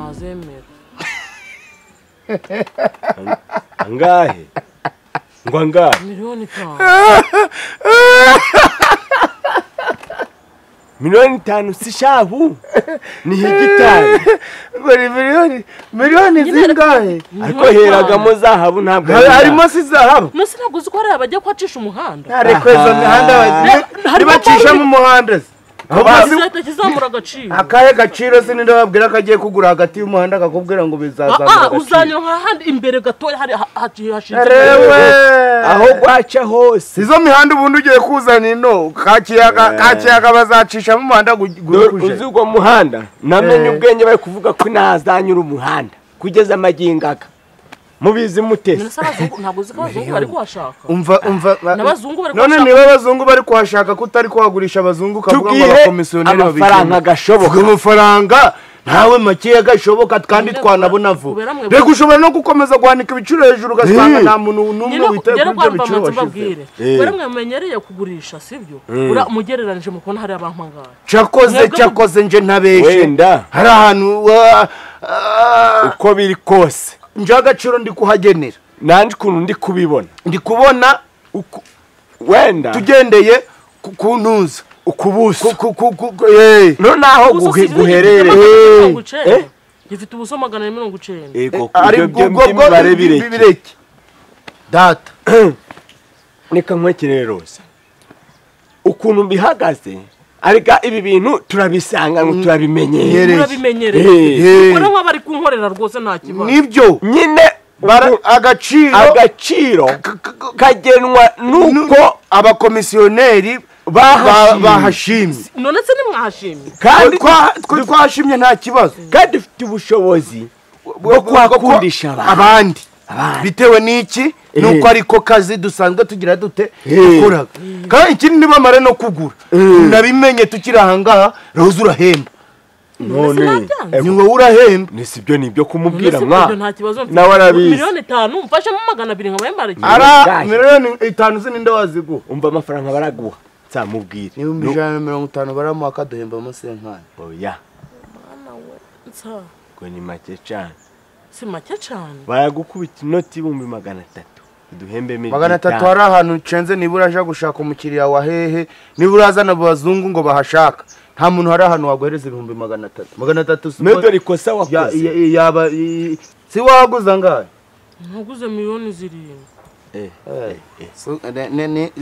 nazemera angahe ngo angahe miliyoni 5 miliyoni 5 si shabu ni hegitari bari miliyoni zingahe ariko heragamo zahabu ntabwo harimo si zahabu nose ntabwo uzi ko hari abajya kwacisha umuhanda ariko izo mihanda bacisha mu muhanda abazita kizamura agaciro akahe gaciro se ninde babwira ko agiye kugura hagati y'umuhanda akakubwira ngo bizazamura uzanyo hahandi imbere gatoya hari hashinze aho gwaca hose izo mihanda ubundi ugiye kuzana ino kakiyaga bazacisha mu muhanda uzugwa muhanda namenye ubwenge bari kuvuga ko nazanyura umuhanda kugeza amagingaga mubizi mutese ntabwo uzi ko abazungu bari kuhashaka umva n'abazungu bari none niba abazungu bari kuhashaka kutari kuhagurisha abazungu kavuga ngo abakomisiyoneri amafaranga gashoboka amafaranga ntawe make gashoboka kandi twanabona vuba rego ushobora no gukomeza guhanika ibiciro hejuru ugasanga nta muntu n'umwe witaye kuri ibyo biciro washize bari mumenyereye kugurisha sibyo mugereranije mu kubona hari abampangara cyakoze nje ntabeshe wenda hari ahantu uko biri kose njagaciro ndi kuhagenera nandi kuntu ndi kubibona wenda tugendeye ku ntuza ukubuso no naho guherereye gifite ubuso 190 ego ari bwo bireke data nika nkwekere rose ukuntu bihagaze ariko ibi bintu turabisanga ngo turabimenyereye ubona nko bari kunkorera rwose nta kibazo nibyo nyine agaciro kagenwa nuko abakomisiyoneri bahashimye none se nimwahashimye kandi twashimye nta kibazo kandi dufite ubushobozi bwo kwakundisha abandi bitewe n'iki nuko ariko kazi dusanzwe tugira dute dukora kandi ikindi nibamare no kugura nabimenye tukiri ahangaha roza urahemba none ni wowe urahemba nisibyo nibyo kumubwira nta kibazo nawe arabizi miliyoni 5 mfashe mu 200 nk'abayambara ara miliyoni 5 z'inde waziguha umva amafaranga baraguha nzamubwira ni 150 baramuha kaduhemba mu senkani oya mwana we nsa ngo ni make cyane si make cyane baragukubita inoti 300 duhembe 300 hari ahantu cenze nibura aje gushaka umukiriya wa hehe nibura azana abazungu ngo bahashaka nta muntu hari ahantu waguhereza 300 medo rikosa wakoze yaba si waguza ngahe ntuguze miliyoni 7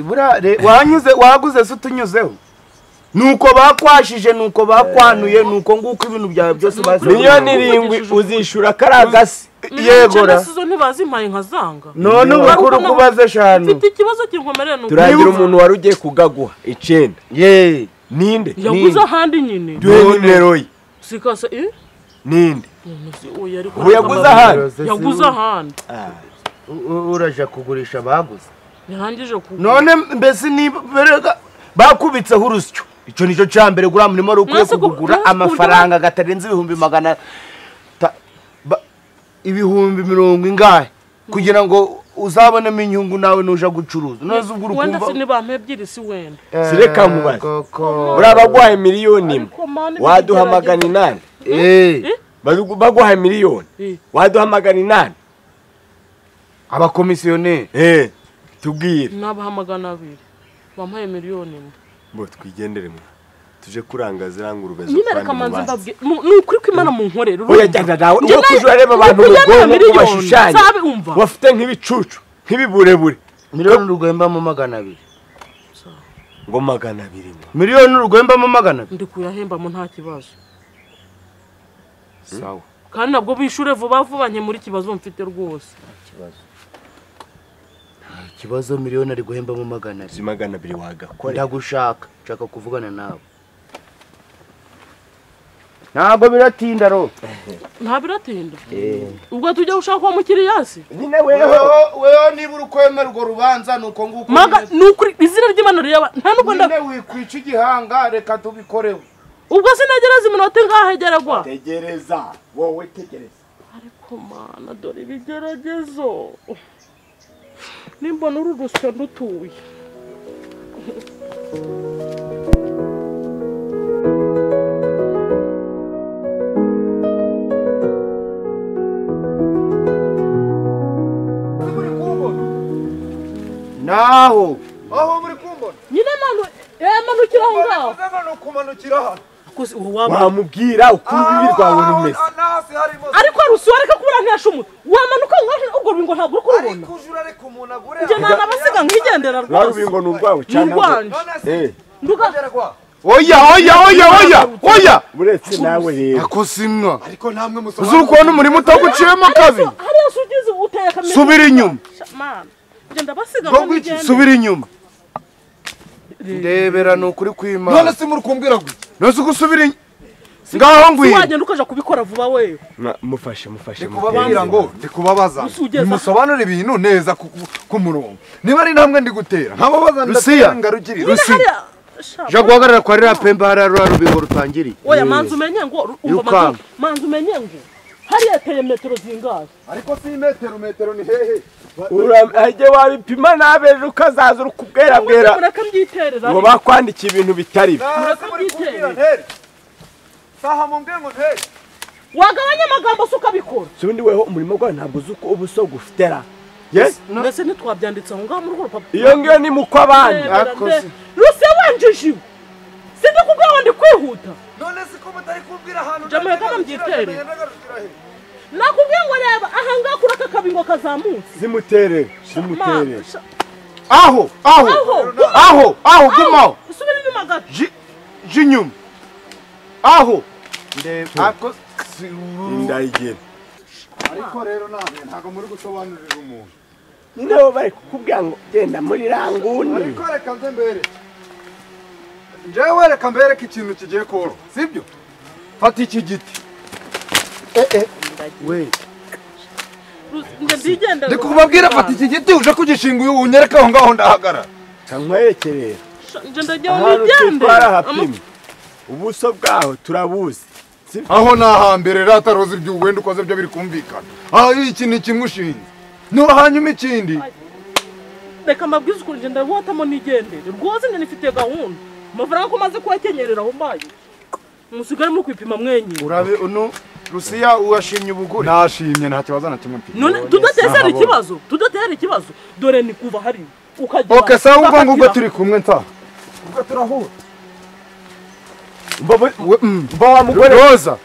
bura waguze se tunyuzeho nuko bakwashije nuko bakwanuye nuko nguko ibintu byawe byose bazi miliyoni 7 uzishura karagasi yegora sizo ntibazimpaye nkazanga none ubukuru kubaze shano mfite ikibazo kinkomereye nuko turagira umuntu wari ugiye kugaguha 9 ninde yaguze ahandi nyine duhe nimero ye sikasa ninde oya ariko yaguze ahandi uraje kugurisha baguze yarangije none mbese ni bakubitse urusyo icyo nico cyambere gura murimo rukuye kugura amafaranga gatarenze 100 ibihumbi 70 ingahe kugira ngo uzabonemo inyungu nawe nuja gucuruza none ubwo urukumva wenda sinibampe ebyiri si wenda sireka mubaze urabagwaye miliyoni waduhamagana 8 bagwaye miliyoni waduhamagana 8 abakomisiyoneri tubwire nabahamagana 2 bampaye miliyoni bo twigendere mu tuje kuranga zirangurube nyine reka manze mbabwe nukuri ko Imana mu nkorero oya jyana nawe uko kujureba abantu mugongo kubashushanya wafite nk'ibicucu nk'ibiburebure miliyoni rugwemba mu 200 ngo 200 miliyoni rugwemba mu 200 ndi kuyahemba mu nta kibazo sawa kandi nabwo bishure vuba nke muri kibazo mfite rwose kibazo miliyoni ari guhemba mu 200 200 wagakora ndagushaka nshaka kuvugana nawe ntabwo biratinda ro nta biratinda ubwo tujya ushaka kwa mukiriya se nyine wewe nibura ukwemera urwo rubanza nuko nguko nukuri izina ry'Imana ryaba nta nuko nda wikwica igihanga reka tubikorewe ubwo sinagereza iminota ngahegeragwa tegereza wowe tegereza ariko mana dore ibigeragezo nimbona uru rusyo ndutuye aho muri kumbona nyine manukira aho ngaho no kumanukira hano wamubwira uko urubibi rwawe rumeze ariko rusiwa reka kubura ntiyashumutse wamanuka ubwo rubingo ntabwo uri kurubona ariko ujura reka umuntu agure njye nabasiga nkigendera rwose rubingo ni urwawe cyane nduga oya buretse nawe rero ako simwa ariko namwe musobanura uzi ukuntu umurimo utaguciyemo kabi hariya sugize uteye kamera subira inyuma njye ndabasiga subira inyuma ndebera ni ukuri kw'Imana none se muri kumbwira gute nose gusubira ngaho ngwira wagenda ukaja kubikora vuba wewe mufashe kubabwira ngo ndikubabaza musobanura ibintu neza ku murongo niba ari namwe ndi gutera nkababaza ndatengarukirira ja guhagarara kwa rira pemba harara rubingo rutangiriye oya manzu umenye ngo manzu umenye ngo hariya teye metero zingahe ariko si metero ni hehe ajye wabipima nabeje ukazaza urukubwera ngo bakwandikiye ibintu bitari saha mu mbwengo ntere wagabanya amagambo se ukabikora ubundi weho umurimo gwawe ntabwo uzi uko ubusogo ufitera mbese ntitwabyanditse aho ngaho muri urwo rupapuro iyo ngiyo ni mukwa abandi ruse wanjije sindi kubwira ngo ndi kwihuta none se ko mutari kubwira ahantu jamuye kama mbyitere nakubwiye ngo reba aha ngaha kuri aka kabingo kazamutse zimutere aho gumaho subira inyuma gato jinyuma aho ndayigena ariko rero ntabwo muri gusobanurira umuntu nyine bo bari kukubwira ngo genda muri ranguni ariko reka nze mbere njyewe reka mbereke ikintu kigiye koro sibyo fata iki giti we ndi kubabwira fata iki giti uje kugishinga uyu unyereka aho ngaho ndahagarara kankwerekerera nje ndagiye ahantu nigende twitwara hapimye ubuso bwaho turabuzi aho nahambere rataroze ibyo wenda ukoze byo biri kumvikana aha iki ni kimwe ushinze hanyuma ikindi reka mbabwize ukuntu nje ndabotamo nigendere rwose nje nifite gahunda amafaranga ko maze kuyakenyerera aho mbaye musigare muri kwipima mwenyine urabe uno Rusiya uwashimye ubugure nashimye nta kibazo na kimwe mfite none tudatera ikibazo dore ni kuva hari ukajya okay sawa ubwo turi kumwe nta ubwo turahura mba wa mugore Roza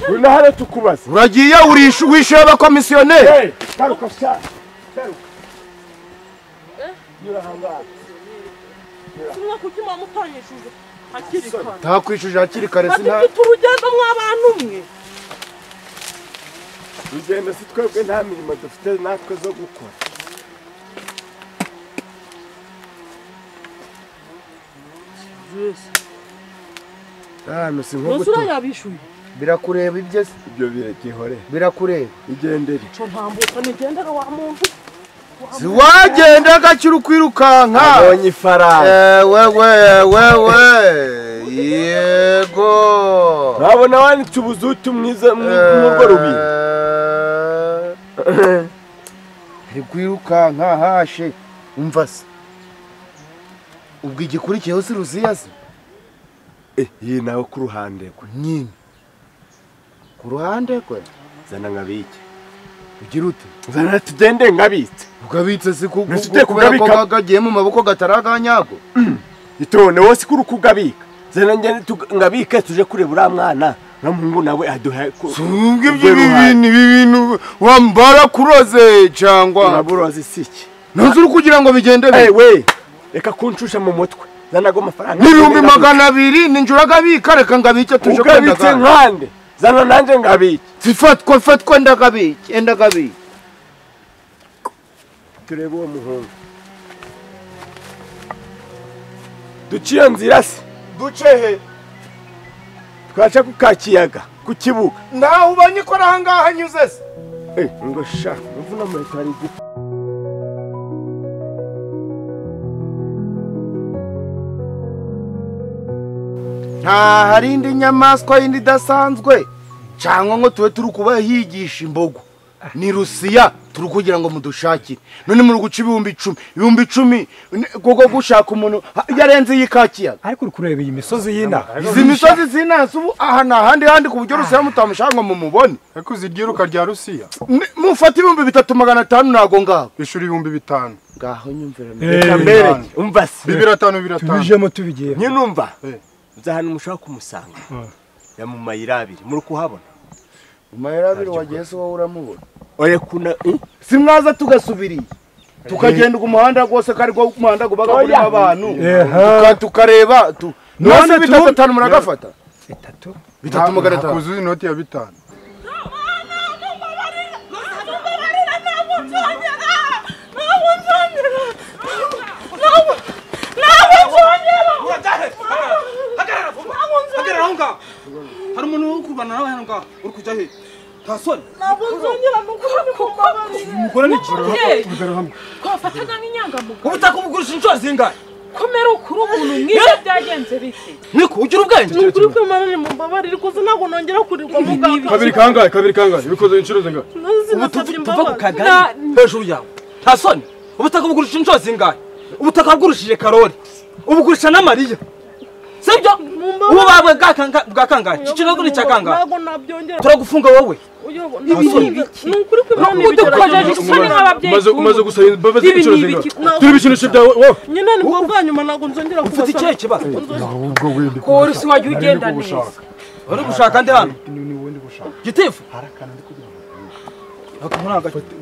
uri hano tukubaza uragiye wishyuye abakomisiyoneri garuka sha nyura hangaha kimwe kukima mutanyishuje hakiri kare ntakwishuje hakiri kare sinta urugendo mw'abantu mwe urugendo si twebwe nta mirimo dufite natwe zo gukora hano si nko gutura yabishuye birakureba ibyo se ibyo biragihore birakureba igendere cyo ntambuka nigendera wa muntu wagenda gakira ukwirukanka abonye ifaranga wewe yego nabona wanditse ubuzutu mwiza mw'urwo rubingo ari kwirukanka hashe umva se ubwo igikurikiyeho si Rusiya se iyi nawe ku ruhande rwe nyine ku ruhande rwe zana nkabike ugira ute zana tugende nkabitse ukabitse si kubera ko kagiye mu maboko gataraganyago itone wose kuri kugabika zana njye ngabike tuje kureba uriya mwana n'umuhungu nawe aduha sunga ibyo bintu wambara kuroze cyangwa uraburoze siki ntuzi uri kugira ngo bigende we reka kunshusha mu mutwe zanago amafaranga n'ibihumbi 200 ninjura gabika reka ngabike tuje kwenda ukabitse nkande zana nanje ngabike fatwa ndagabike turebe uwo muhungu duciye nzira se ducehe twaca ku kakiyaga ku kibuga naho ubanye ko ahangaha nyuze se ngo sha mvuna mu hari igiti nta hari indi nyamaswa yindi idasanzwe cyangwa ngo tube turi kubahigisha imbogo ni Rusiya turi kugira ngo mudushakire none muri guca ibihumbi icumi gogo gushaka umuntu yarenze y'ikakiyaga ariko uri kureba iyi misozi y'ina izi misozi z'inasi ubu aha handi ku buryo Rusiya mutamushaka ngo mumubone ariko uziryiruka rya Rusiya mufata 3500 nago ngaho ishuri 5000 ngaho nyumvira mbere umva se 2500 tubijemo tubigiye nye numva nzahana umushaka kumusanga ya mu mayira abiri muri kuhabona mu mayira abiri wagiye se wowe uramubona oye kuna si mwaza tugasubiriye tukagenda ku muhanda rwose kari ko umuhanda gubaga kuri abantu tukareba none 3 muragafata 3 kuzuza inoti ya 5 hari umuntu uri kubana nawe hano ngaho uri kujya he tasoni ntabwo nzongera n'ukuri kumbabarira umugore ni ikintu twafataga nk'inyangamugayo ubutaka ubugurisha inshuro zingahe komera ukuri umuntu mwiza byagenze bite niko ugira ubwenge ni ukuri kw'Imana mumbabarire kuko ntabwo nongera kurirwa muganga kabiri kangahe bikoze inshuro zingahe nasabye tuva ku imbabazi kagari hejuru yawe tasoni ubutaka bugurisha inshuro zingahe ubutaka bwurushije Karoli ubugurisha na Mariya sibyo ubu bawe bwa kangahe kiciro ni cya kangahe ntabwo nabyongera turagufunga wowe ni ukuri kw'Imana udukojeje isoni nk'ababyeyi umaze gusaba imbabazi inshuro zingahe turi ibikinisho byawe wowe nyine ni bwo bwa nyuma ntabwo nzongera ufite ikihe kibazo ahubwo windi polisi wajya ugenda neza uri gushaka ndi hano gitifu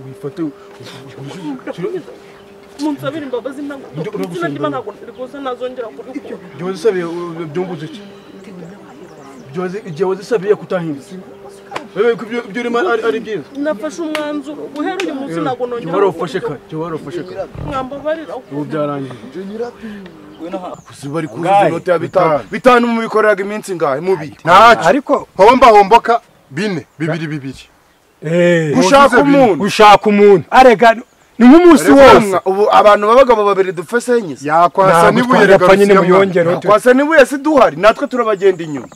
wifate munsabire imbabazi ntabwo rwose nazongera kubikora igihe wazisabiye byumbuze iki igihe wazisabiye kutahinze wewe ko ibyo urimo ari byiza nafashe umwanzuro guhera uyu munsi ntabwo nongera warofashe ka mwambabarira ubu byarangiye bari kuzuza inoti ya 5 mubikoreraga iminsi ngahe mubiri ariko homboka 2 gushaka umuntu arega ni nk'umunsi wose ubu abantu babagabo babiri dufese nyise yakwasa nibuye rega nyine muyongero kwasa nibuye si duhari natwe turabagenda inyuma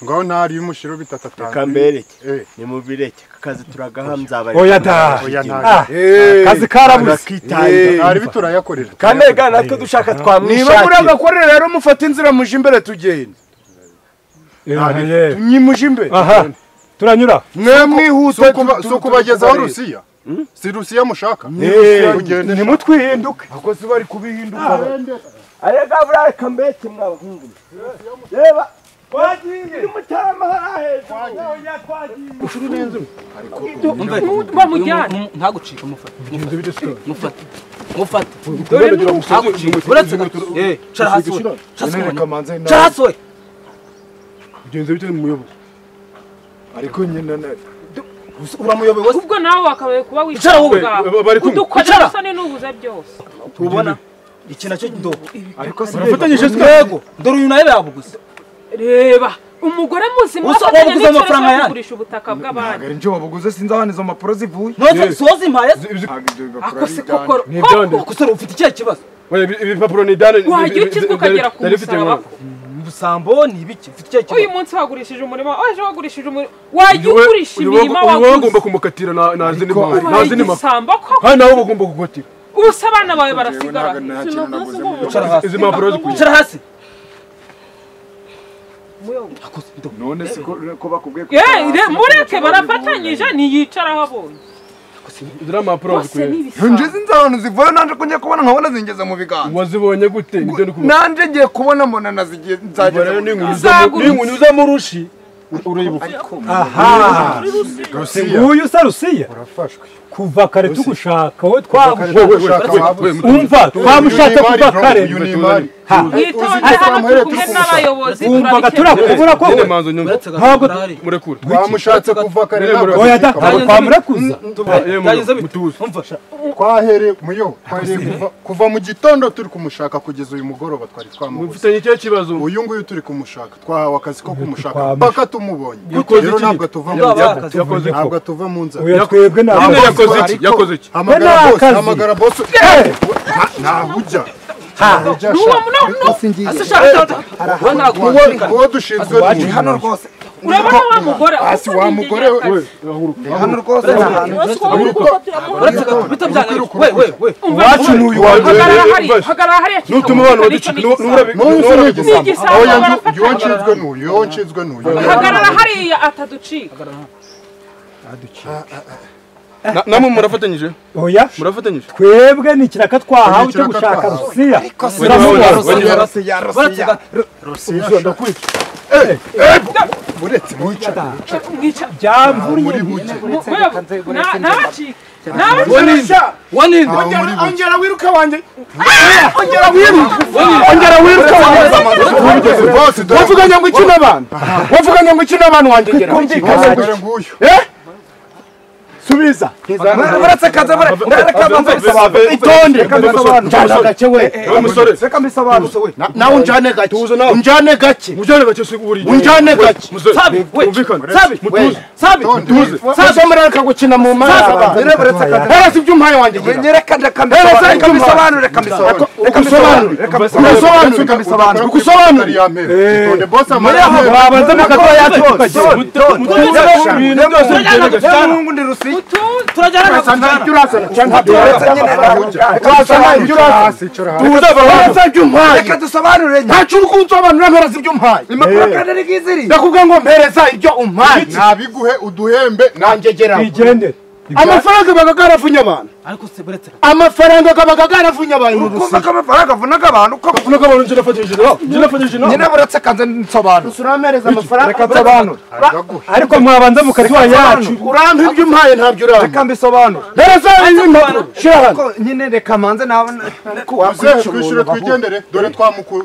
ngaho ntari y'umushiro bitatatanga kambereke ni mubireke akazi turagahamza bari oya da kazi karabuze ari biturayakorera kamega natwe dushaka twamwishakira niba muragakorera rero mufata inzira muje imbere tugenda nyimuje imbere turanyura mwe mwihuta so kubagezaho Rusiya si Rusiya mushaka nimutwihinduke ako si bari kubihinduka arega bura kambeke mwabahungu reba twagiye mutarama haraheje oya twagiye ushuru neza bamujyane ntagucika mufata uretse cara hasi we ugenze bite muyobozi ariko nyine uramuyoboye wese ubwo nawe wakabaye kuba wicara wowe udukojeje isoni n'ubuze byose tubona iki nacyo ndo ariko urafatanyije yego dore uyu nawe yabuguze reba umugore muzima wafatanya n'amafaranga yanjye kugurisha ubutaka bw'abandi ntabwo nje wabuguze sinzi aho izo mpapuro zivuye none soza impaye akose kokoro kusora ufite ikihe kibazo ibipapuro ni dane wajya ukizwa ukagera ku musaraba ubusambo ni ibiki ufite ikihe kibazo uyu munsi wagurishije umurima waje wagurishije umurima wajya ugurisha imirima waguze ugomba kumukatira nazi ni isambo ko kandi nawe ugomba kugutira ubusa abana bawe barasigara izi mpapuro zicara hasi none se ko bakubwiye mureke barafatanyije niyicaraho abonye zira mpapuro zikwiye nje sinzabona zivuye nanje ko ngiye kubona nkabona zingeze mu biganza wazibonye gute nibyo ndi kubona nanje ngiye kubona mbona nazigiye nzagera n'inkuni uza mu rushi uribuka aha nguyu usa Rusiya urafashwe kuva kare tugushaka wowe umva twamushatse kuva kare mwitonde hano turi kumwe n'abayobozi umvaga turakubura ko ntabwo murekura twamushatse kuva kare oya da twamurekuza twahereye muyo kuva mu gitondo turi kumushaka kugeza uyu mugoroba twari twamubuze mufitanye ikihe kibazo uyu nguyu turi kumushaka twahawe akazi ko kumushaka paka tumubonye rero ntabwo tuva mu nzara twebwe yakoze iki hamagara boss nahujya uwo dushinzwe hano rwose urabona wa mugore hasi wa mugore we hano rwose we wacu n'uyu wanjye hagarara hariya nutuma abantu n'igisambo yonshizwe n'uyu hagarara hariya ataducika namwe murafatanyije oya murafatanyije twebwe ni ikiraka twahawe cyo gushaka rusiya uretse mwica byamvuriye ongera wiruka wanjye ongera wiruka wanjye wavuganye ngo iki n'abantu wanjye ngera subiza itonde njana gake we reka mbisobanure we nawe unjane gake unjane gake unjane gake sabi we sabi mutuze mureka gukina mu mara reka sibyo umpaye wanjye reka mbisobanure itonde boss amara babanza mukatoya yacu turajyana reka dusobanure ntacyo uri kunsobanurira mpereza ibyo umpaye ndakubwira ngo mpereza ibyo umpaye nabiguhe uduhembe nangegera igende amafaranga baga garavunya abantu amafaranga baga garavunya abantu uko amafaranga avunaga abantu uko avunaga abantu njye nafatanyije kanze nsobanura usuramereza amafaranga reka nsobanura ariko mwabanza mukatwa yacu urampa ibyo umpaye ntabyo urampa reka mbisobanura ndereza impapuro shira nyine reka manze nawe ariko wakwishyura twigendere dore twamukuye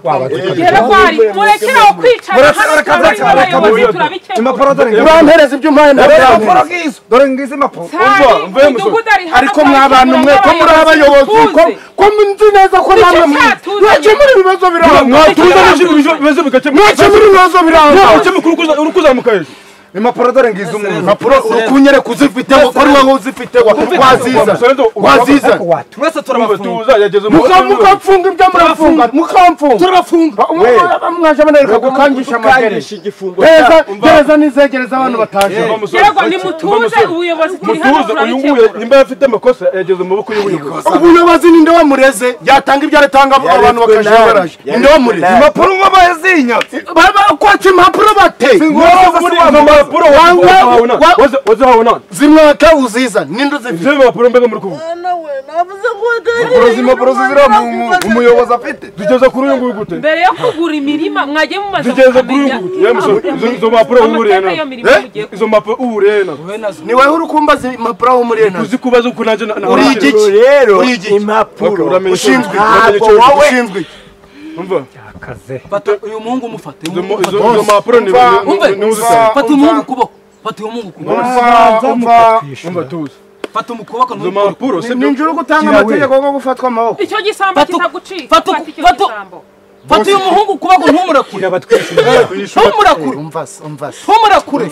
murekeraho kwicara impapuro dore urampereza ibyo umpaye ntabyo dore ngize impapuro ariko mw'abantu mwe ko muri abayobozi ko nzi neza ko namwe mwakemura ibibazo biranga mwakemura ibibazo biranga urukuzamuka hejuru impapuro dore ngize umuntu impapuro urukunyere kuzifite ko ari wowe uzifite waziza twese turamufunga mukapfunga ibyo murafunga mukamfunga turabafunga mwaje banareka gukangisha amagereza gereza nizegereza abantu bataje yego ni mutuze ubuyobozi turi hano uyu nguyu nimba afite amakosa yageze mu maboko y'ubuyobozi ubuyobozi ninde wamureze yatanga ibyo aratanga abantu bakajabaraje ninde wamureze impapuro mwabaye zinyatse kwaca impapuro bate zimwaka uziza ninde uzifite impapuro mbega muri kuvuga impapuro zizira umuyobozi afite zigeze kuri uyu nguyu gute mbere yo kugura imirima mwagiye mumaze kumenya izo mpapuro uhuriye izo mpapuro uhuriye ni wowe uri kumbaza impapuro aho umuriye nazo uzi kubaza uko nanjye uri igiki rero impapuro ushinzwe umva akaze fata uyu muhungu mufate izo mpapuro ni fata umuhungu kuboko fata uyu muhungu kuboko umva tuzi fata umukobwa izo mpapuro ninjuru gutanga amategeko yo gufatwa amaboko icyo gisambo kitagucika fata uyu muhungu kuboko ntumurakure ntumurakure ntumurakure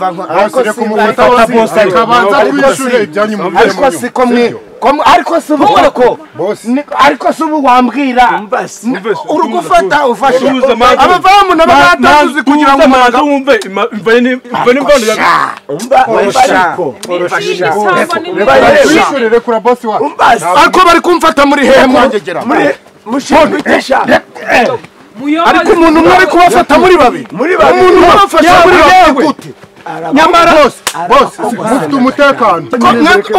ariko siko mwe ariko si ubu ariko si ubu wambwira uri gufata ufashe abavamu n'abatazi kugira ngo umanze wumve imva n'imvano wishyurire kura bosi wacu ariko bari kumfata muri hehe mwangegera ariko umuntu umwe ari kubafata muri babiri umuntu umwe abafasha muri babiri gute nyamara bose mufite umutekano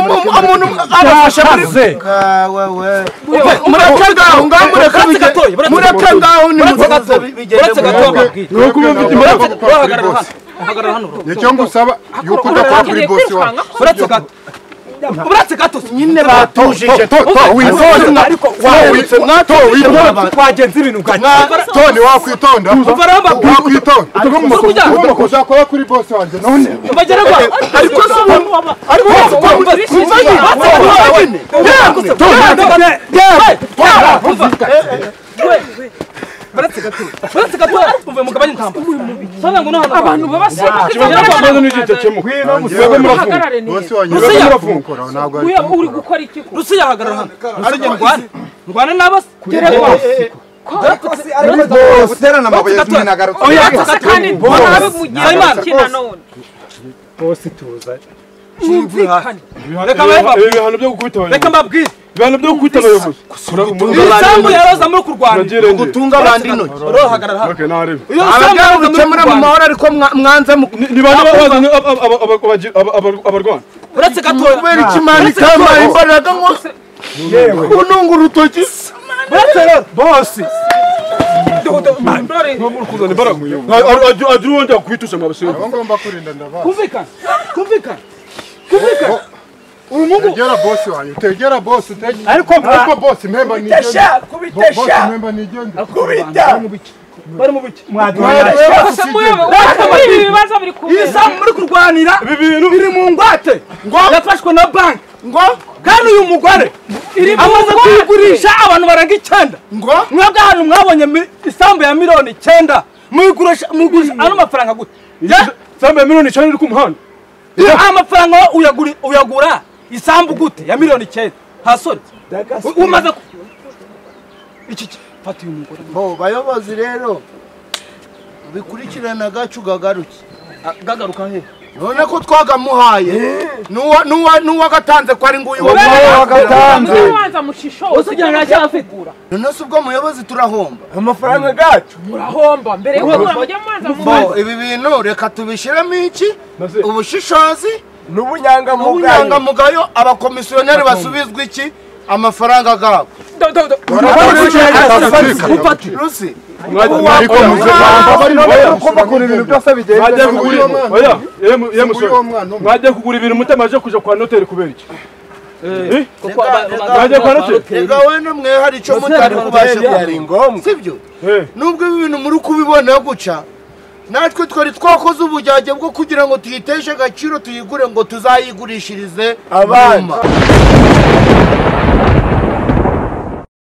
umuntu abafasha muri murakagaho ngaho murakagaho ni muzaza nicyo ngusaba yuko udakora kuri bosi wacu uretse gato nyine batujije witonda ariko twagenze ibintu toni wakwitonda uzakora kuri bosi wanjye none ariko uretse gato uvuye mu kabari ntamba sana ngo nahano abantu babasaba bosi wanjye murafungura ntabwo uri gukora iki Rusiya hagarara hano Rusiya ndwane nabase ariko guterana amabuye tuminagarutse oya kandi barabimugira none bose tuza ibihano byo gukubita abayobozi reka mbabwire ibihano byo gukubita abayobozi isambu yaroza muri kurwana gutunga abandi intoki rohagarara abagabo bikemura mu mahoro ariko mwanze ni bane bazanye abarwana uretse gatoya kubera ikimani kamaye imbaraga nkose kununga urutoki uretse rero bose agira uwongera kubitusha mwabasore abo ngomba kurinda ndabaha kumvikana tegera bosi wanyu tegera bosi ariko bosi mpemba nigende bosi mpemba nigende bari mu biki ibibazo biri ku isamu muri kurwanira ibi bintu biri mu ngwate yafashwe na banki kandi uyu mugore amaze kuyigurisha abantu baraga 9 mwebwe hano mwabonye isambu ya miliyoni 9 muyigurisha ano mafaranga gute isambu ya miliyoni 9 iri ku muhanda amafaranga uyagura isambu gute ya miliyoni 9 hasore umaze iki fata uyu mugore bo bayobozi rero bikurikirana gacu gagaruki gagaruka he none ko twagamuhaye nuwa gatanze ko ari nguyu wa gatanze ubanza mushisho usijyana nacyafigura none se ubwo muyobozi turahomba amafaranga gacu murahomba mbere yo kujya manza bo ibi bintu reka tubishiremo iki ubushishozi n'ubunyangamugayo abakomisiyoneri basubizwa iki amafaranga gabo Rusi mwajya kugura ibintu mutamaje kuja kwa noteri kubera iki ega wene mwe hari ico mutari kubasha byari ngombwa sibyo nubwo ibi bintu muri kubibona guca natwe twari twakoze ubujyajye bwo kugira ngo tuyiteshe agaciro tuyigure ngo tuzayigurishirize abana